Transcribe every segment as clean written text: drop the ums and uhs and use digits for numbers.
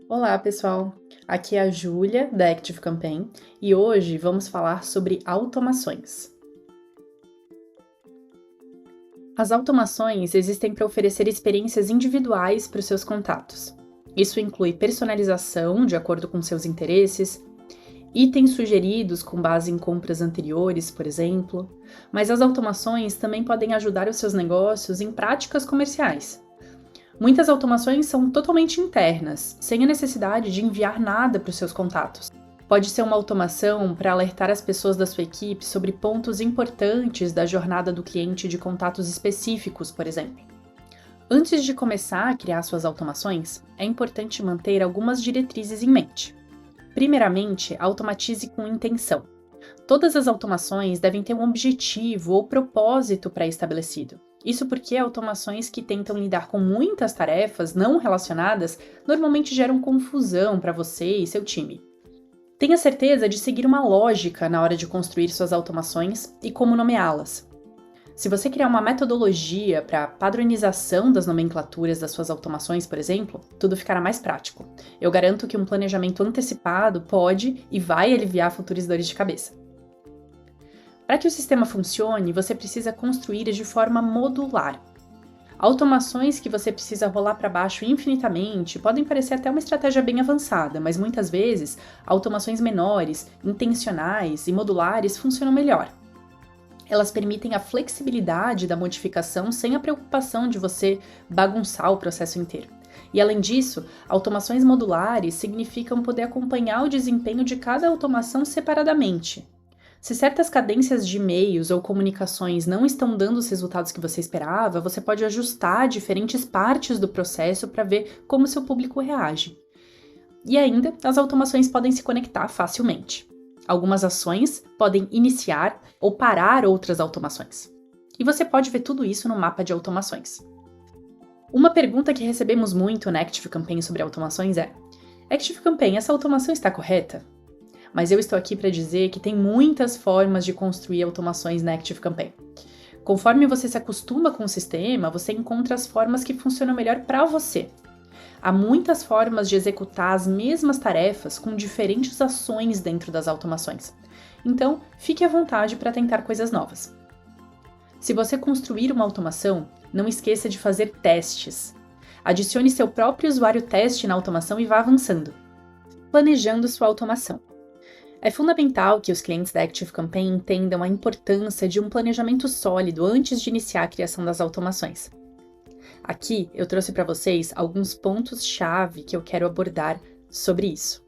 Olá, pessoal! Aqui é a Júlia, da Active Campaign, e hoje vamos falar sobre automações. As automações existem para oferecer experiências individuais para os seus contatos. Isso inclui personalização de acordo com seus interesses, itens sugeridos com base em compras anteriores, por exemplo, mas as automações também podem ajudar os seus negócios em práticas comerciais. Muitas automações são totalmente internas, sem a necessidade de enviar nada para os seus contatos. Pode ser uma automação para alertar as pessoas da sua equipe sobre pontos importantes da jornada do cliente de contatos específicos, por exemplo. Antes de começar a criar suas automações, é importante manter algumas diretrizes em mente. Primeiramente, automatize com intenção. Todas as automações devem ter um objetivo ou propósito pré-estabelecido. Isso porque automações que tentam lidar com muitas tarefas não relacionadas normalmente geram confusão para você e seu time. Tenha certeza de seguir uma lógica na hora de construir suas automações e como nomeá-las. Se você criar uma metodologia para padronização das nomenclaturas das suas automações, por exemplo, tudo ficará mais prático. Eu garanto que um planejamento antecipado pode e vai aliviar futuras dores de cabeça. Para que o sistema funcione, você precisa construir de forma modular. Automações que você precisa rolar para baixo infinitamente podem parecer até uma estratégia bem avançada, mas muitas vezes automações menores, intencionais e modulares funcionam melhor. Elas permitem a flexibilidade da modificação sem a preocupação de você bagunçar o processo inteiro. E além disso, automações modulares significam poder acompanhar o desempenho de cada automação separadamente. Se certas cadências de e-mails ou comunicações não estão dando os resultados que você esperava, você pode ajustar diferentes partes do processo para ver como seu público reage. E ainda, as automações podem se conectar facilmente. Algumas ações podem iniciar ou parar outras automações. E você pode ver tudo isso no mapa de automações. Uma pergunta que recebemos muito na Active Campaign sobre automações é: Active Campaign, essa automação está correta? Mas eu estou aqui para dizer que tem muitas formas de construir automações na Active Campaign. Conforme você se acostuma com o sistema, você encontra as formas que funcionam melhor para você. Há muitas formas de executar as mesmas tarefas com diferentes ações dentro das automações. Então, fique à vontade para tentar coisas novas. Se você construir uma automação, não esqueça de fazer testes. Adicione seu próprio usuário teste na automação e vá avançando. Planejando sua automação. É fundamental que os clientes da Active Campaign entendam a importância de um planejamento sólido antes de iniciar a criação das automações. Aqui eu trouxe para vocês alguns pontos-chave que eu quero abordar sobre isso.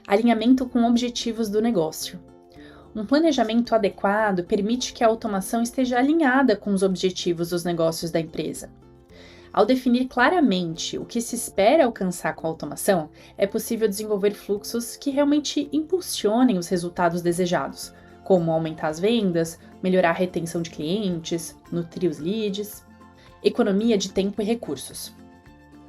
Alinhamento com objetivos do negócio. Um planejamento adequado permite que a automação esteja alinhada com os objetivos dos negócios da empresa. Ao definir claramente o que se espera alcançar com a automação, é possível desenvolver fluxos que realmente impulsionem os resultados desejados, como aumentar as vendas, melhorar a retenção de clientes, nutrir os leads, economia de tempo e recursos.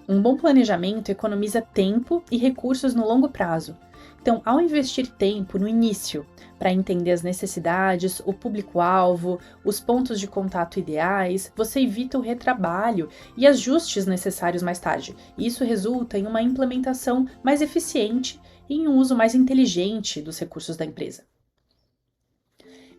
Um bom planejamento economiza tempo e recursos no longo prazo. Então, ao investir tempo no início para entender as necessidades, o público-alvo, os pontos de contato ideais, você evita o retrabalho e ajustes necessários mais tarde. E isso resulta em uma implementação mais eficiente e em um uso mais inteligente dos recursos da empresa.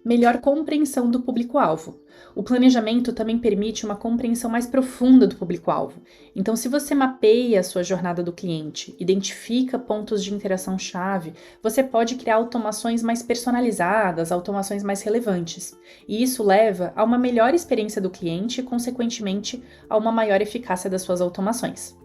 Melhor compreensão do público-alvo. O planejamento também permite uma compreensão mais profunda do público-alvo. Então, se você mapeia a sua jornada do cliente, identifica pontos de interação-chave, você pode criar automações mais personalizadas, automações mais relevantes. E isso leva a uma melhor experiência do cliente e, consequentemente, a uma maior eficácia das suas automações.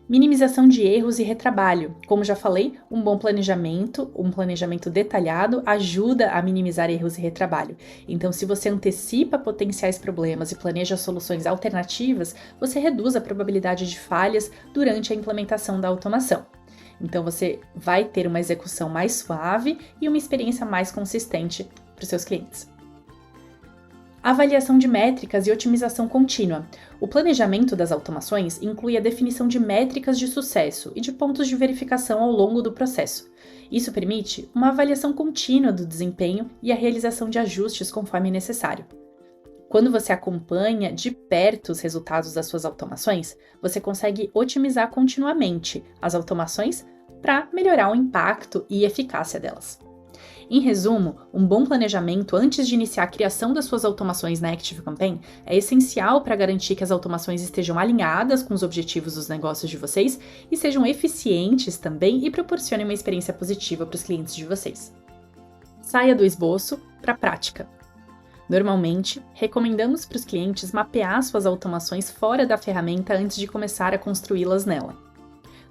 Minimização de erros e retrabalho. Como já falei, um bom planejamento, um planejamento detalhado, ajuda a minimizar erros e retrabalho. Então, se você antecipa potenciais problemas e planeja soluções alternativas, você reduz a probabilidade de falhas durante a implementação da automação. Então, você vai ter uma execução mais suave e uma experiência mais consistente para os seus clientes. Avaliação de métricas e otimização contínua. O planejamento das automações inclui a definição de métricas de sucesso e de pontos de verificação ao longo do processo. Isso permite uma avaliação contínua do desempenho e a realização de ajustes conforme necessário. Quando você acompanha de perto os resultados das suas automações, você consegue otimizar continuamente as automações para melhorar o impacto e eficácia delas. Em resumo, um bom planejamento antes de iniciar a criação das suas automações na ActiveCampaign é essencial para garantir que as automações estejam alinhadas com os objetivos dos negócios de vocês e sejam eficientes também e proporcionem uma experiência positiva para os clientes de vocês. Saia do esboço para a prática. Normalmente, recomendamos para os clientes mapear suas automações fora da ferramenta antes de começar a construí-las nela.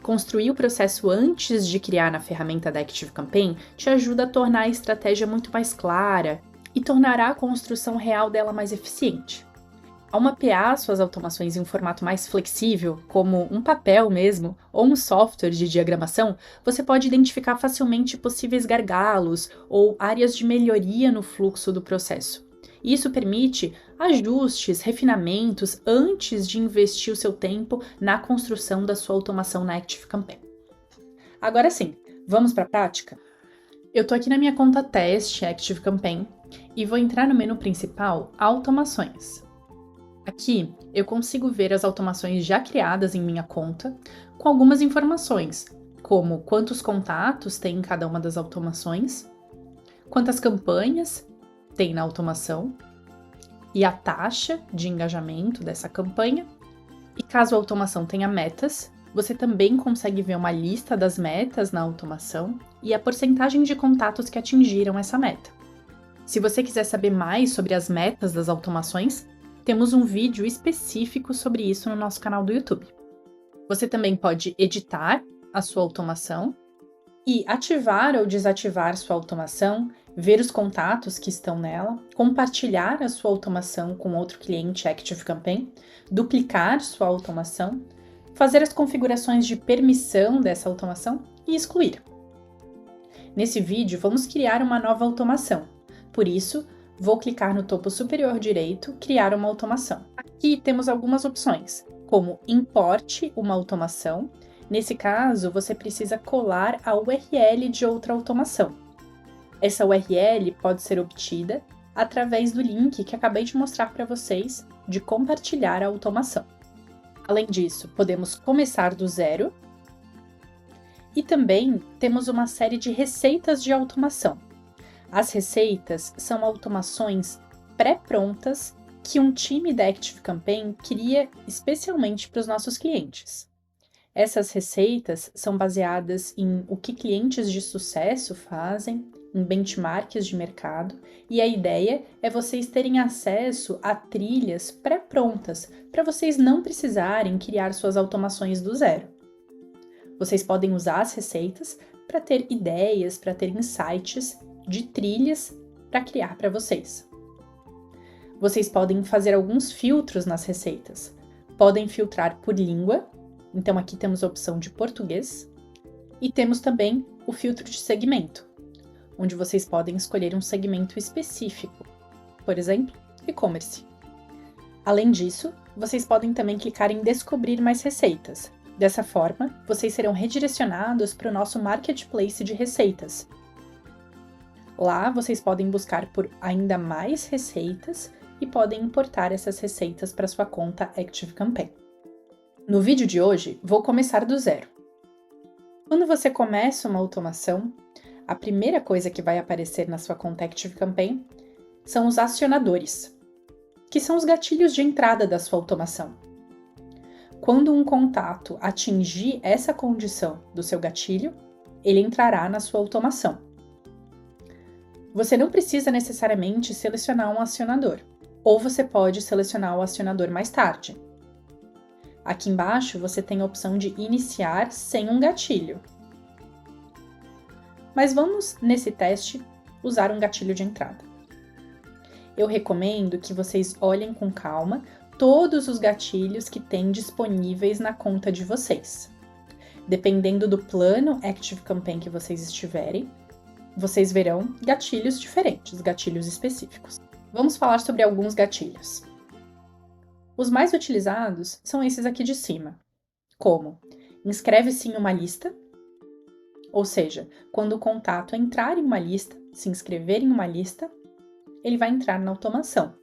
Construir o processo antes de criar na ferramenta da ActiveCampaign te ajuda a tornar a estratégia muito mais clara e tornará a construção real dela mais eficiente. Ao mapear suas automações em um formato mais flexível, como um papel mesmo, ou um software de diagramação, você pode identificar facilmente possíveis gargalos ou áreas de melhoria no fluxo do processo. Isso permite ajustes, refinamentos antes de investir o seu tempo na construção da sua automação na ActiveCampaign. Agora sim, vamos para a prática? Eu estou aqui na minha conta teste ActiveCampaign e vou entrar no menu principal Automações. Aqui eu consigo ver as automações já criadas em minha conta com algumas informações, como quantos contatos tem em cada uma das automações, quantas campanhas tem na automação e a taxa de engajamento dessa campanha. E caso a automação tenha metas, você também consegue ver uma lista das metas na automação e a porcentagem de contatos que atingiram essa meta. Se você quiser saber mais sobre as metas das automações, temos um vídeo específico sobre isso no nosso canal do YouTube. Você também pode editar a sua automação e ativar ou desativar sua automação, ver os contatos que estão nela, compartilhar a sua automação com outro cliente ActiveCampaign, duplicar sua automação, fazer as configurações de permissão dessa automação e excluir. Nesse vídeo, vamos criar uma nova automação. Por isso, vou clicar no topo superior direito, criar uma automação. Aqui temos algumas opções, como importe uma automação. Nesse caso, você precisa colar a URL de outra automação. Essa URL pode ser obtida através do link que acabei de mostrar para vocês de compartilhar a automação. Além disso, podemos começar do zero e também temos uma série de receitas de automação. As receitas são automações pré-prontas que um time da ActiveCampaign cria especialmente para os nossos clientes. Essas receitas são baseadas em o que clientes de sucesso fazem, em benchmarks de mercado, e a ideia é vocês terem acesso a trilhas pré-prontas para vocês não precisarem criar suas automações do zero. Vocês podem usar as receitas para ter ideias, para ter insights de trilhas para criar para vocês. Vocês podem fazer alguns filtros nas receitas. Podem filtrar por língua, então aqui temos a opção de português, e temos também o filtro de segmento, onde vocês podem escolher um segmento específico, por exemplo, e-commerce. Além disso, vocês podem também clicar em descobrir mais receitas. Dessa forma, vocês serão redirecionados para o nosso marketplace de receitas. Lá, vocês podem buscar por ainda mais receitas e podem importar essas receitas para sua conta ActiveCampaign. No vídeo de hoje, vou começar do zero. Quando você começa uma automação, a primeira coisa que vai aparecer na sua conta ActiveCampaign são os acionadores, que são os gatilhos de entrada da sua automação. Quando um contato atingir essa condição do seu gatilho, ele entrará na sua automação. Você não precisa necessariamente selecionar um acionador, ou você pode selecionar o acionador mais tarde. Aqui embaixo você tem a opção de iniciar sem um gatilho. Mas vamos, nesse teste, usar um gatilho de entrada. Eu recomendo que vocês olhem com calma todos os gatilhos que tem disponíveis na conta de vocês. Dependendo do plano ActiveCampaign que vocês estiverem, vocês verão gatilhos diferentes, gatilhos específicos. Vamos falar sobre alguns gatilhos. Os mais utilizados são esses aqui de cima, como inscreve-se em uma lista, ou seja, quando o contato entrar em uma lista, se inscrever em uma lista, ele vai entrar na automação.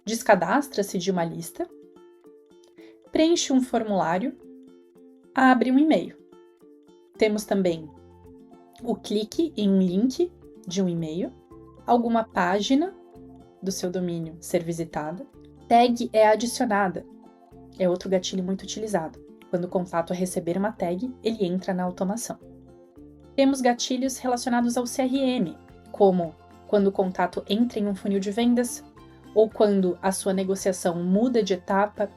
descadastra-se de uma lista, preenche um formulário, abre um e-mail. Temos também o clique em um link de um e-mail, alguma página do seu domínio ser visitada, tag é adicionada, é outro gatilho muito utilizado. Quando o contato receber uma tag, ele entra na automação. Temos gatilhos relacionados ao CRM, como quando o contato entra em um funil de vendas, ou quando a sua negociação muda de etapa,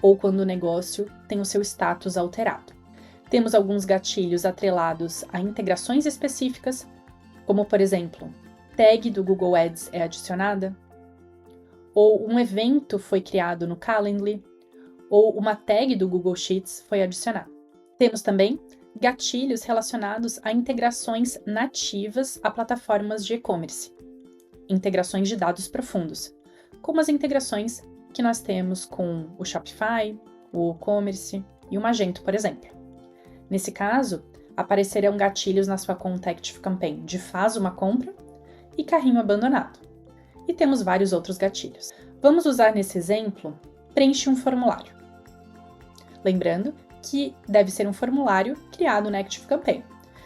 ou quando o negócio tem o seu status alterado. Temos alguns gatilhos atrelados a integrações específicas, como por exemplo, tag do Google Ads é adicionada, ou um evento foi criado no Calendly, ou uma tag do Google Sheets foi adicionada. Temos também gatilhos relacionados a integrações nativas a plataformas de e-commerce, integrações de dados profundos, como as integrações que nós temos com o Shopify, o WooCommerce e o Magento, por exemplo. Nesse caso, aparecerão gatilhos na sua conta ActiveCampaign de faz uma compra e carrinho abandonado. E temos vários outros gatilhos. Vamos usar nesse exemplo, preenche um formulário. Lembrando que deve ser um formulário criado na ActiveCampaign.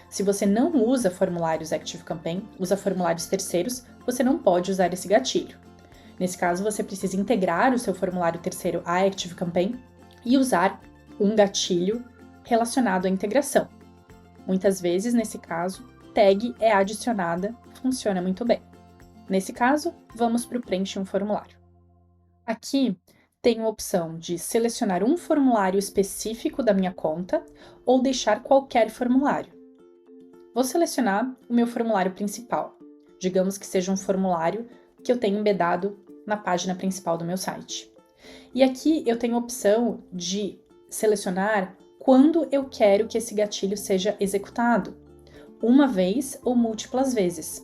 Se você não usa formulários ActiveCampaign, usa formulários terceiros, você não pode usar esse gatilho. Nesse caso, você precisa integrar o seu formulário terceiro à ActiveCampaign e usar um gatilho relacionado à integração. Muitas vezes, nesse caso, tag é adicionada, funciona muito bem. Nesse caso, vamos para o preenche um formulário. Aqui tenho a opção de selecionar um formulário específico da minha conta ou deixar qualquer formulário. Vou selecionar o meu formulário principal. Digamos que seja um formulário que eu tenho embedado na página principal do meu site. E aqui eu tenho a opção de selecionar quando eu quero que esse gatilho seja executado, uma vez ou múltiplas vezes.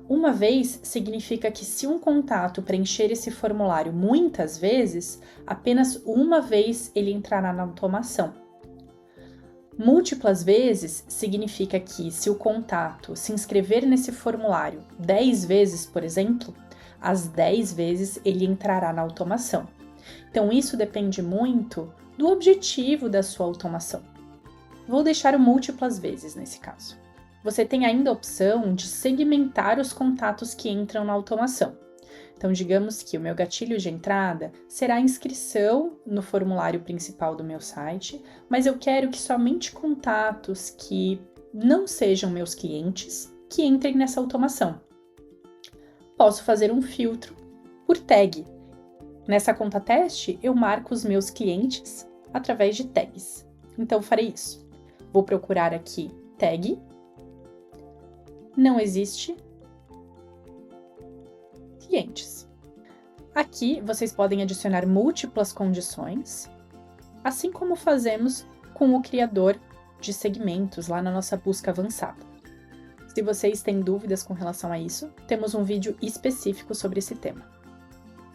Uma vez significa que se um contato preencher esse formulário muitas vezes, apenas uma vez ele entrará na automação. Múltiplas vezes significa que se o contato se inscrever nesse formulário 10 vezes, por exemplo, as 10 vezes ele entrará na automação. Então isso depende muito do objetivo da sua automação. Vou deixar o múltiplas vezes nesse caso. Você tem ainda a opção de segmentar os contatos que entram na automação. Então, digamos que o meu gatilho de entrada será a inscrição no formulário principal do meu site, mas eu quero que somente contatos que não sejam meus clientes que entrem nessa automação. Posso fazer um filtro por tag. Nessa conta teste, eu marco os meus clientes através de tags. Então, farei isso. Vou procurar aqui tag. Não existe clientes. Aqui vocês podem adicionar múltiplas condições, assim como fazemos com o criador de segmentos lá na nossa busca avançada. Se vocês têm dúvidas com relação a isso, temos um vídeo específico sobre esse tema.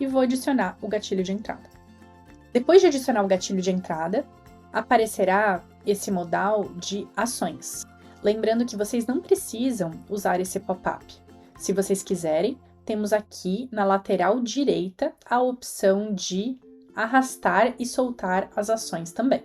E vou adicionar o gatilho de entrada. Depois de adicionar o gatilho de entrada, aparecerá esse modal de ações. Lembrando que vocês não precisam usar esse pop-up. Se vocês quiserem, temos aqui na lateral direita a opção de arrastar e soltar as ações também.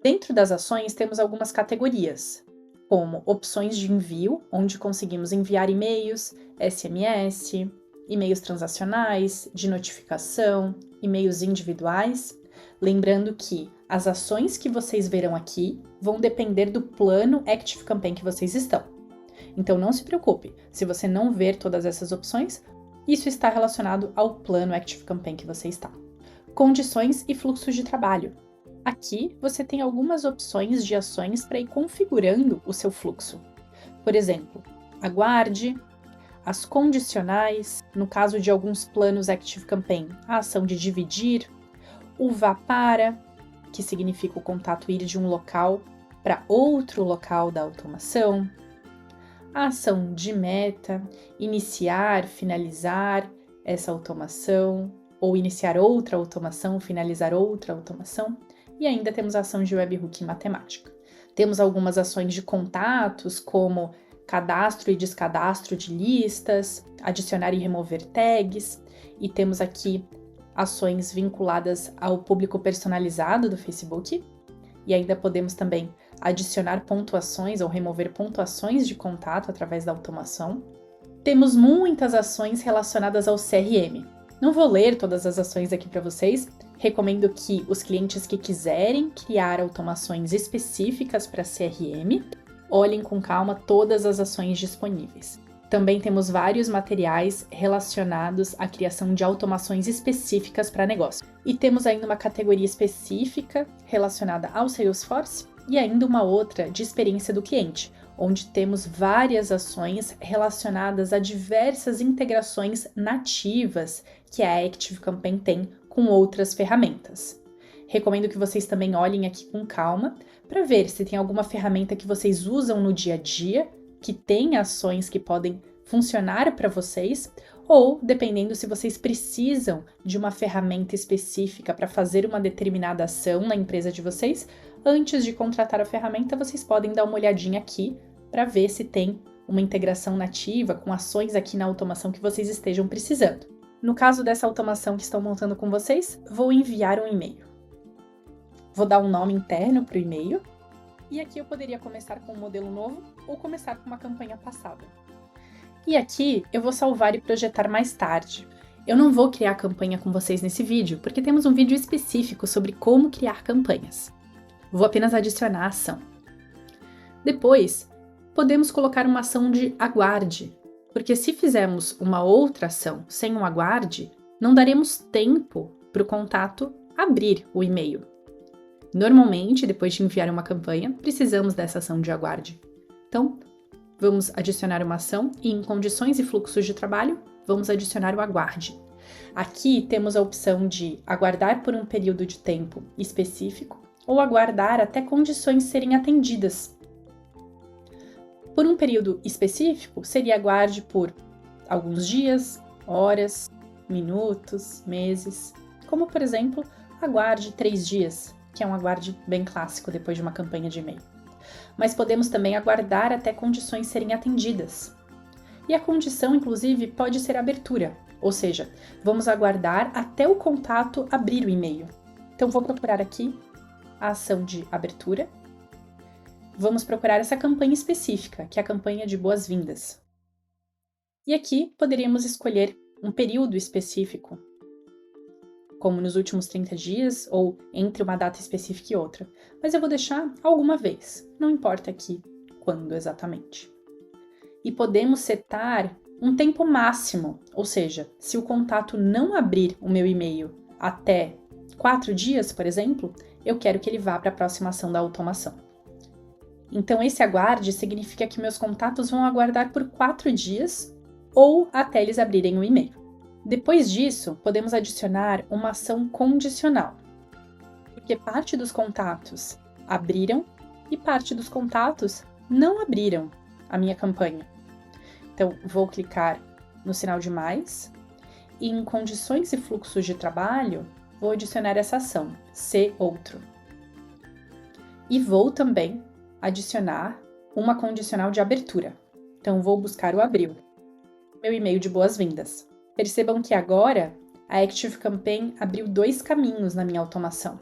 Dentro das ações temos algumas categorias, como opções de envio, onde conseguimos enviar e-mails, SMS, e-mails transacionais, de notificação, e-mails individuais. Lembrando que as ações que vocês verão aqui vão depender do plano ActiveCampaign que vocês estão. Então não se preocupe, se você não ver todas essas opções, isso está relacionado ao plano ActiveCampaign que você está. Condições e fluxos de trabalho. Aqui você tem algumas opções de ações para ir configurando o seu fluxo. Por exemplo, aguarde, as condicionais, no caso de alguns planos ActiveCampaign, a ação de dividir, o vá para, que significa o contato ir de um local para outro local da automação, a ação de meta, iniciar, finalizar essa automação, ou iniciar outra automação, finalizar outra automação, e ainda temos a ação de webhook matemática. Temos algumas ações de contatos, como cadastro e descadastro de listas, adicionar e remover tags, e temos aqui ações vinculadas ao público personalizado do Facebook, e ainda podemos também adicionar pontuações ou remover pontuações de contato através da automação. Temos muitas ações relacionadas ao CRM. Não vou ler todas as ações aqui para vocês, recomendo que os clientes que quiserem criar automações específicas para CRM, olhem com calma todas as ações disponíveis. Também temos vários materiais relacionados à criação de automações específicas para negócio. E temos ainda uma categoria específica relacionada ao Salesforce e ainda uma outra de experiência do cliente, onde temos várias ações relacionadas a diversas integrações nativas que a ActiveCampaign tem com outras ferramentas. Recomendo que vocês também olhem aqui com calma para ver se tem alguma ferramenta que vocês usam no dia a dia que tem ações que podem funcionar para vocês, ou dependendo se vocês precisam de uma ferramenta específica para fazer uma determinada ação na empresa de vocês, antes de contratar a ferramenta, vocês podem dar uma olhadinha aqui para ver se tem uma integração nativa com ações aqui na automação que vocês estejam precisando. No caso dessa automação que estou montando com vocês, vou enviar um e-mail. Vou dar um nome interno para o e-mail. E aqui eu poderia começar com um modelo novo ou começar com uma campanha passada. E aqui eu vou salvar e projetar mais tarde. Eu não vou criar campanha com vocês nesse vídeo, porque temos um vídeo específico sobre como criar campanhas. Vou apenas adicionar a ação. Depois, podemos colocar uma ação de aguarde, porque se fizermos uma outra ação sem um aguarde, não daremos tempo para o contato abrir o e-mail. Normalmente, depois de enviar uma campanha, precisamos dessa ação de aguarde. Então, vamos adicionar uma ação e em condições e fluxos de trabalho, vamos adicionar o aguarde. Aqui temos a opção de aguardar por um período de tempo específico ou aguardar até condições serem atendidas. Por um período específico, seria aguarde por alguns dias, horas, minutos, meses, como por exemplo, aguarde 3 dias, que é um aguarde bem clássico depois de uma campanha de e-mail. Mas podemos também aguardar até condições serem atendidas. E a condição, inclusive, pode ser abertura, ou seja, vamos aguardar até o contato abrir o e-mail. Então, vou procurar aqui a ação de abertura. Vamos procurar essa campanha específica, que é a campanha de boas-vindas. E aqui poderíamos escolher um período específico, como nos últimos 30 dias ou entre uma data específica e outra, mas eu vou deixar alguma vez, não importa aqui quando exatamente. E podemos setar um tempo máximo, ou seja, se o contato não abrir o meu e-mail até 4 dias, por exemplo, eu quero que ele vá para a próxima ação da automação. Então esse aguarde significa que meus contatos vão aguardar por 4 dias ou até eles abrirem o e-mail. Depois disso, podemos adicionar uma ação condicional, porque parte dos contatos abriram e parte dos contatos não abriram a minha campanha. Então, vou clicar no sinal de mais e em condições e fluxos de trabalho, vou adicionar essa ação, se outro. E vou também adicionar uma condicional de abertura. Então, vou buscar o abril, meu e-mail de boas-vindas. Percebam que agora a ActiveCampaign abriu 2 caminhos na minha automação.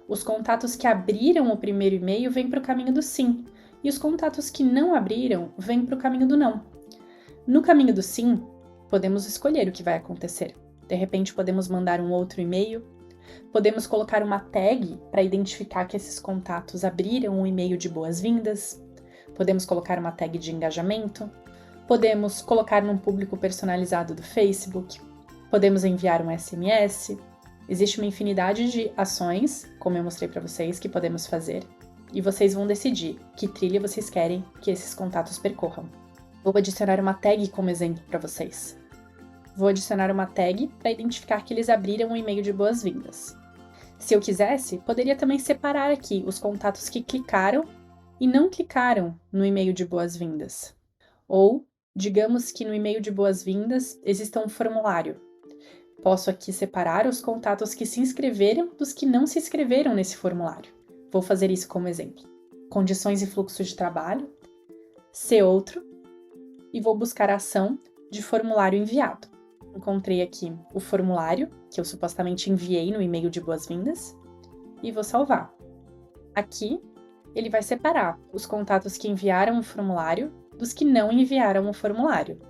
Os contatos que abriram o primeiro e-mail vêm para o caminho do sim, e os contatos que não abriram vêm para o caminho do não. No caminho do sim, podemos escolher o que vai acontecer. De repente, podemos mandar um outro e-mail, podemos colocar uma tag para identificar que esses contatos abriram um e-mail de boas-vindas, podemos colocar uma tag de engajamento, podemos colocar num público personalizado do Facebook, podemos enviar um SMS. Existe uma infinidade de ações, como eu mostrei para vocês, que podemos fazer. E vocês vão decidir que trilha vocês querem que esses contatos percorram. Vou adicionar uma tag como exemplo para vocês. Vou adicionar uma tag para identificar que eles abriram um e-mail de boas-vindas. Se eu quisesse, poderia também separar aqui os contatos que clicaram e não clicaram no e-mail de boas-vindas. Ou digamos que no e-mail de boas-vindas exista um formulário. Posso aqui separar os contatos que se inscreveram dos que não se inscreveram nesse formulário. Vou fazer isso como exemplo. Condições e fluxos de trabalho, se outro, e vou buscar a ação de formulário enviado. encontrei aqui o formulário que eu supostamente enviei no e-mail de boas-vindas e vou salvar. Aqui, ele vai separar os contatos que enviaram o formulário dos que não enviaram o formulário.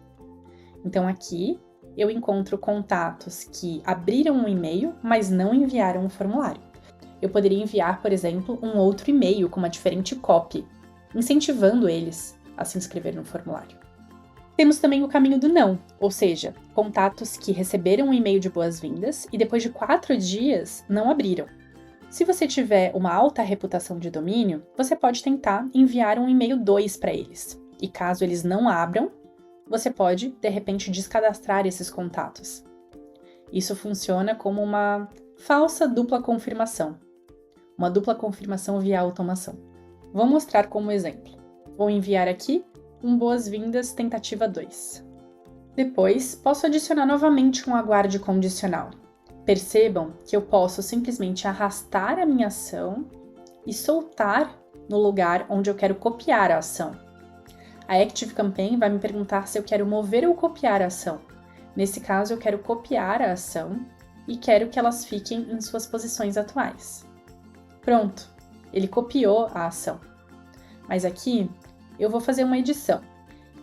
Então, aqui, eu encontro contatos que abriram um e-mail, mas não enviaram o formulário. Eu poderia enviar, por exemplo, um outro e-mail com uma diferente copy, incentivando eles a se inscrever no formulário. Temos também o caminho do não, ou seja, contatos que receberam um e-mail de boas-vindas e depois de 4 dias não abriram. Se você tiver uma alta reputação de domínio, você pode tentar enviar um e-mail 2 para eles. E caso eles não abram, você pode, de repente, descadastrar esses contatos. Isso funciona como uma falsa dupla confirmação. Uma dupla confirmação via automação. Vou mostrar como exemplo. Vou enviar aqui um boas-vindas tentativa 2. Depois, posso adicionar novamente um aguarde condicional. Percebam que eu posso simplesmente arrastar a minha ação e soltar no lugar onde eu quero copiar a ação. A ActiveCampaign vai me perguntar se eu quero mover ou copiar a ação. Nesse caso, eu quero copiar a ação e quero que elas fiquem em suas posições atuais. Pronto, ele copiou a ação. Mas aqui, eu vou fazer uma edição.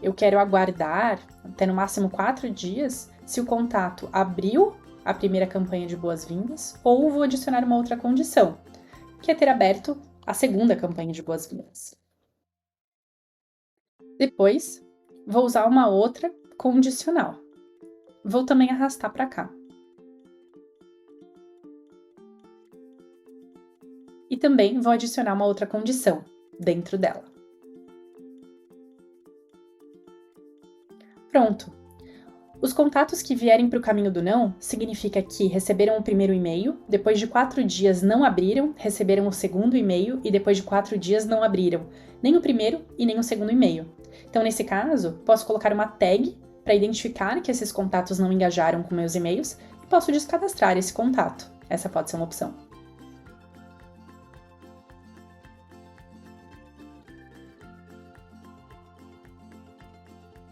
Eu quero aguardar até no máximo 4 dias se o contato abriu a primeira campanha de boas-vindas ou vou adicionar uma outra condição, que é ter aberto a segunda campanha de boas-vindas. Depois, vou usar uma outra condicional. Vou também arrastar para cá. E também vou adicionar uma outra condição dentro dela. Pronto! Os contatos que vierem para o caminho do não significa que receberam o primeiro e-mail, depois de 4 dias não abriram, receberam o segundo e-mail e depois de 4 dias não abriram nem o primeiro e nem o segundo e-mail. Então, nesse caso, posso colocar uma tag para identificar que esses contatos não engajaram com meus e-mails e posso descadastrar esse contato. Essa pode ser uma opção.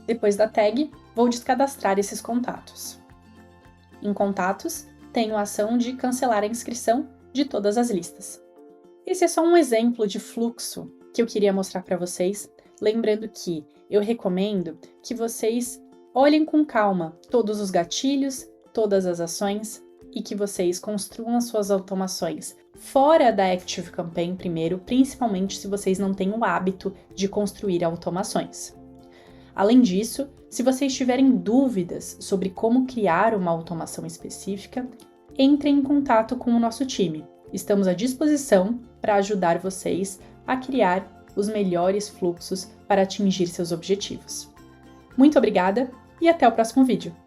Depois da tag, vou descadastrar esses contatos. Em contatos, tenho a ação de cancelar a inscrição de todas as listas. Esse é só um exemplo de fluxo que eu queria mostrar para vocês, lembrando que eu recomendo que vocês olhem com calma todos os gatilhos, todas as ações e que vocês construam as suas automações fora da ActiveCampaign primeiro, principalmente se vocês não têm o hábito de construir automações. Além disso, se vocês tiverem dúvidas sobre como criar uma automação específica, entrem em contato com o nosso time. Estamos à disposição para ajudar vocês a criar os melhores fluxos para atingir seus objetivos. Muito obrigada e até o próximo vídeo!